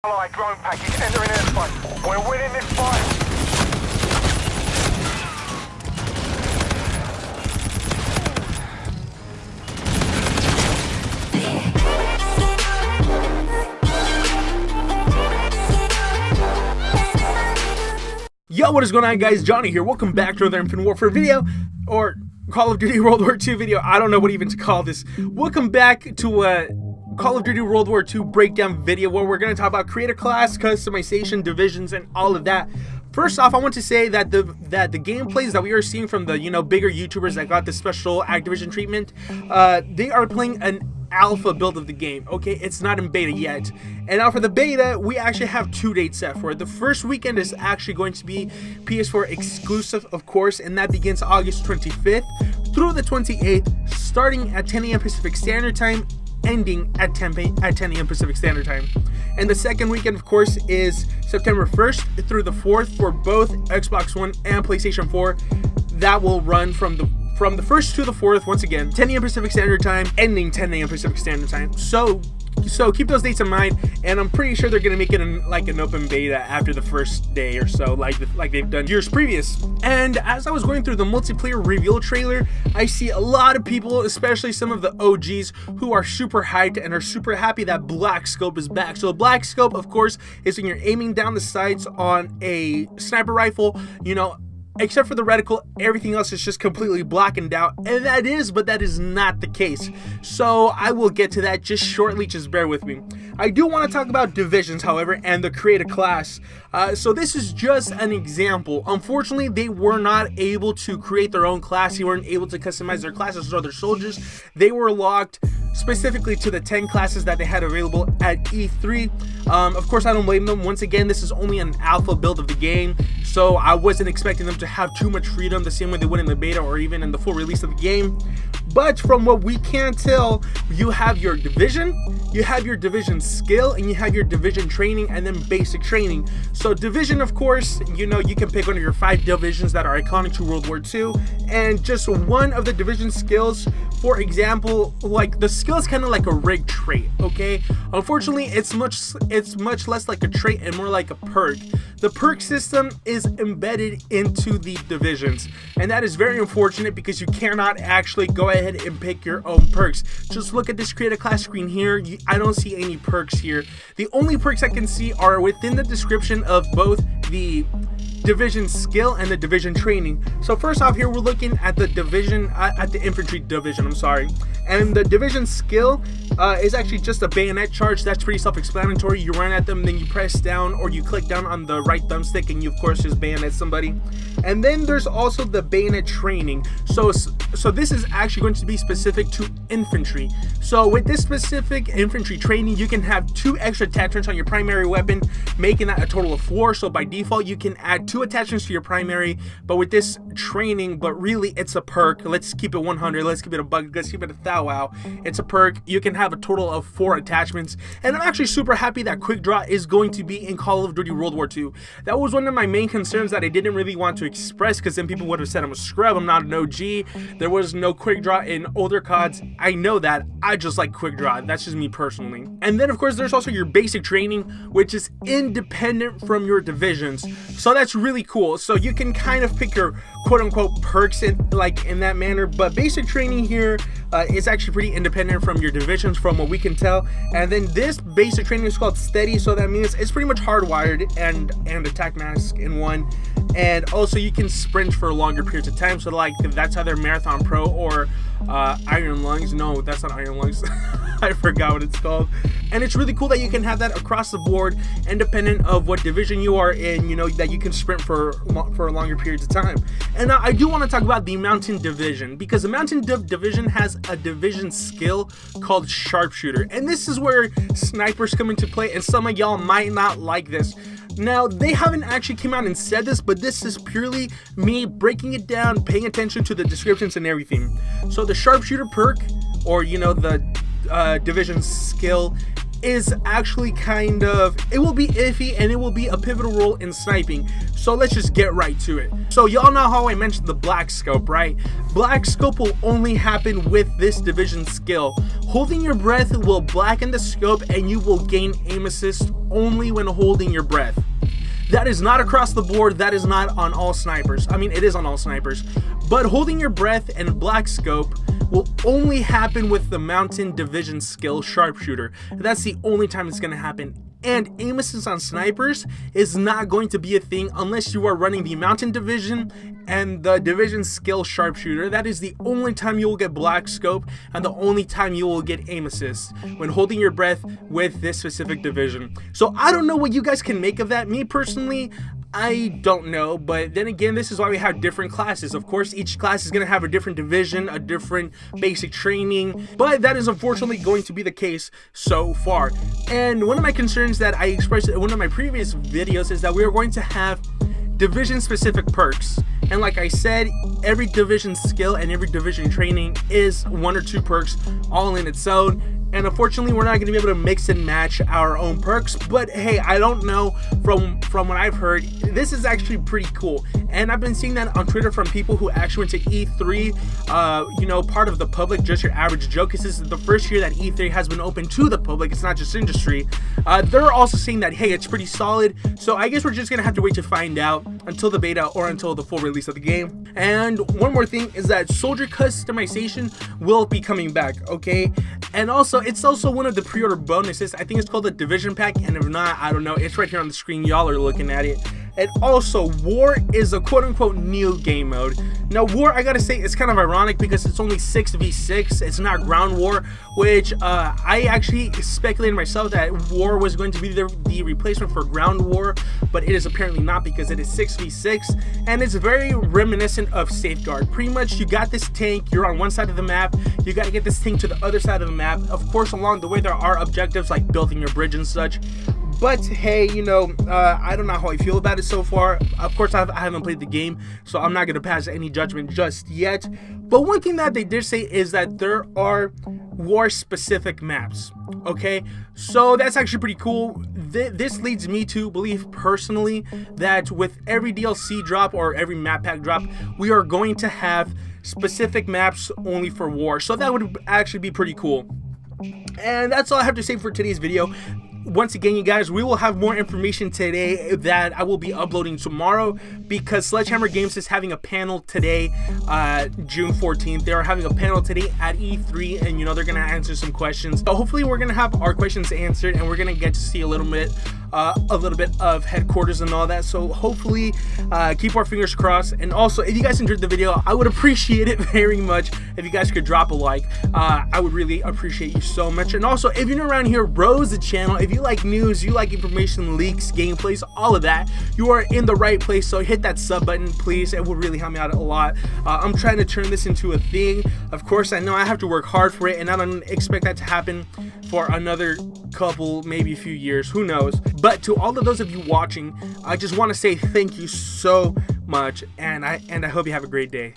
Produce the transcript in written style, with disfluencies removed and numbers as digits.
Allied drone package entering airspace. We're winning this fight. Yo, what is going on, guys? Johnny here. Welcome back to another Infinite Warfare video, or Call of Duty World War II video. I don't know what even to call this. Welcome back to a Call of Duty World War II breakdown video where we're going to talk about creator class, customization, divisions, and all of that. First off, I want to say that the gameplays that we are seeing from the bigger YouTubers that got the special Activision treatment, they are playing an alpha build of the game. Okay, it's not in beta yet. And now for the beta, we actually have 2 dates set for it. The first weekend is actually going to be PS4 exclusive, of course, and that begins August 25th through the 28th, starting at 10 a.m. Pacific Standard Time, ending at 10 a.m. Pacific Standard Time. And the second weekend, of course, is September 1st through the 4th for both Xbox One and PlayStation 4. That will run from the 1st to the 4th, once again, 10 a.m. Pacific Standard Time, ending 10 a.m. Pacific Standard Time. So keep those dates in mind, and I'm pretty sure they're gonna make it like an open beta after the first day or so, like they've done years previous. And as I was going through the multiplayer reveal trailer, I see a lot of people, especially some of the OGs, who are super hyped and are super happy that Black Scope is back. So Black Scope, of course, is when you're aiming down the sights on a sniper rifle, except for the reticle, everything else is just completely blackened out, and that is not the case. So I will get to that just shortly, just bear with me. I do want to talk about divisions, however, and the creator class. So this is just an example. Unfortunately, they were not able to create their own class. They weren't able to customize their classes or their soldiers. They were locked specifically to the 10 classes that they had available at E3. Of course, I don't blame them. Once again, this is only an alpha build of the game, so I wasn't expecting them to have too much freedom the same way they would in the beta or even in the full release of the game. But from what we can tell, you have your division, you have your division skill, and you have your division training, and then basic training. So division, of course, you can pick one of your 5 divisions that are iconic to World War II, and just one of the division skills. For example, like the skill is kind of like a rig trait, okay? Unfortunately, it's much less like a trait and more like a perk. The perk system is embedded into the divisions, and that is very unfortunate because you cannot actually go ahead and pick your own perks. Just look at this creator class screen here. I don't see any perks here. The only perks I can see are within the description of both the division skill and the division training. So first off, here we're looking at the division, at the infantry division, I'm sorry. And the division skill is actually just a bayonet charge. That's pretty self-explanatory. You run at them, then you press down or you click down on the right thumbstick and you of course just bayonet somebody. And then there's also the bayonet training. So this is actually going to be specific to infantry. So with this specific infantry training, you can have 2 extra attachments on your primary weapon, making that a total of 4. So by default, you can add 2 attachments to your primary, but with this training, but really it's a perk. Let's keep it 100, let's keep it a bug, let's keep it a thou wow. It's a perk. You can have a total of 4 attachments, and I'm actually super happy that quick draw is going to be in Call of Duty World War II. That was one of my main concerns that I didn't really want to express, because then people would have said I'm a scrub, I'm not an OG. There was no quick draw in older CODs. I know that. I just like quick draw. That's just me personally. And then of course there's also your basic training, which is independent from your divisions. So that's really cool. So you can kind of pick your quote-unquote perks in that manner, but basic training here is actually pretty independent from your divisions from what we can tell. And then this basic training is called steady, so that means it's pretty much hardwired and attack mask in one. And also you can sprint for longer periods of time, so like that's either Marathon Pro or Iron Lungs. No, that's not Iron Lungs. I forgot what it's called. And it's really cool that you can have that across the board, independent of what division you are in, that you can sprint for longer periods of time. And I do want to talk about the Mountain Division, because the Mountain Division has a division skill called Sharpshooter. And this is where snipers come into play, and some of y'all might not like this. Now, they haven't actually came out and said this, but this is purely me breaking it down, paying attention to the descriptions and everything. So the Sharpshooter perk, or the division skill, is actually kind of, it will be iffy and it will be a pivotal role in sniping. So let's just get right to it. So y'all know how I mentioned the black scope, right? Black scope will only happen with this division skill. Holding your breath will blacken the scope and you will gain aim assist only when holding your breath. That is not across the board. That is not on all snipers. I mean, it is on all snipers. But holding your breath and black scope will only happen with the mountain division skill sharpshooter. That's the only time it's going to happen. And aim assist on snipers is not going to be a thing unless you are running the mountain division and the division skill sharpshooter. That is the only time you will get black scope and the only time you will get aim assist, when holding your breath with this specific division. So I don't know what you guys can make of that. Me personally, I don't know, but then again, this is why we have different classes. Of course, each class is going to have a different division, a different basic training, but that is unfortunately going to be the case so far. And one of my concerns that I expressed in one of my previous videos is that we are going to have division specific perks. And like I said, every division skill and every division training is 1 or 2 perks all in its own. And unfortunately, we're not going to be able to mix and match our own perks. But hey, I don't know, from what I've heard, this is actually pretty cool. And I've been seeing that on Twitter from people who actually went to E3, you know, part of the public, just your average Joe, because this is the first year that E3 has been open to the public. It's not just industry. They're also saying that, hey, it's pretty solid. So I guess we're just going to have to wait to find out until the beta or until the full release of the game. And one more thing is that soldier customization will be coming back, okay? And also, it's also one of the pre-order bonuses. I think it's called the division pack, and if not, I don't know. It's right here on the screen. Y'all are looking at it. And also, War is a quote-unquote new game mode. Now, War, I gotta say, it's kind of ironic because it's only 6v6. It's not Ground War, which I actually speculated myself that War was going to be the replacement for Ground War, but it is apparently not, because it is 6v6, and it's very reminiscent of Safeguard. Pretty much, you got this tank, you're on one side of the map, you gotta get this tank to the other side of the map. Of course, along the way, there are objectives like building your bridge and such. But hey, you know, I don't know how I feel about it so far. Of course, I haven't played the game, so I'm not going to pass any judgment just yet. But one thing that they did say is that there are war-specific maps, okay? So that's actually pretty cool. This leads me to believe personally that with every DLC drop or every map pack drop, we are going to have specific maps only for war. So that would actually be pretty cool. And that's all I have to say for today's video. Once again, you guys, we will have more information today that I will be uploading tomorrow, because Sledgehammer Games is having a panel today, June 14th. They are having a panel today at E3, and you know, they're going to answer some questions. So hopefully we're going to have our questions answered, and we're going to get to see a little bit of headquarters and all that. So hopefully keep our fingers crossed. And also, if you guys enjoyed the video, I would appreciate it very much if you guys could drop a like. I would really appreciate you so much. And also, if you're new around here, bros the channel. If you like news, you like information, leaks, gameplays, all of that, you are in the right place. So hit that sub button, please. It would really help me out a lot. I'm trying to turn this into a thing. Of course, I know I have to work hard for it, and I don't expect that to happen for another couple, maybe a few years, who knows. But to all of those of you watching, I just want to say thank you so much, and I hope you have a great day.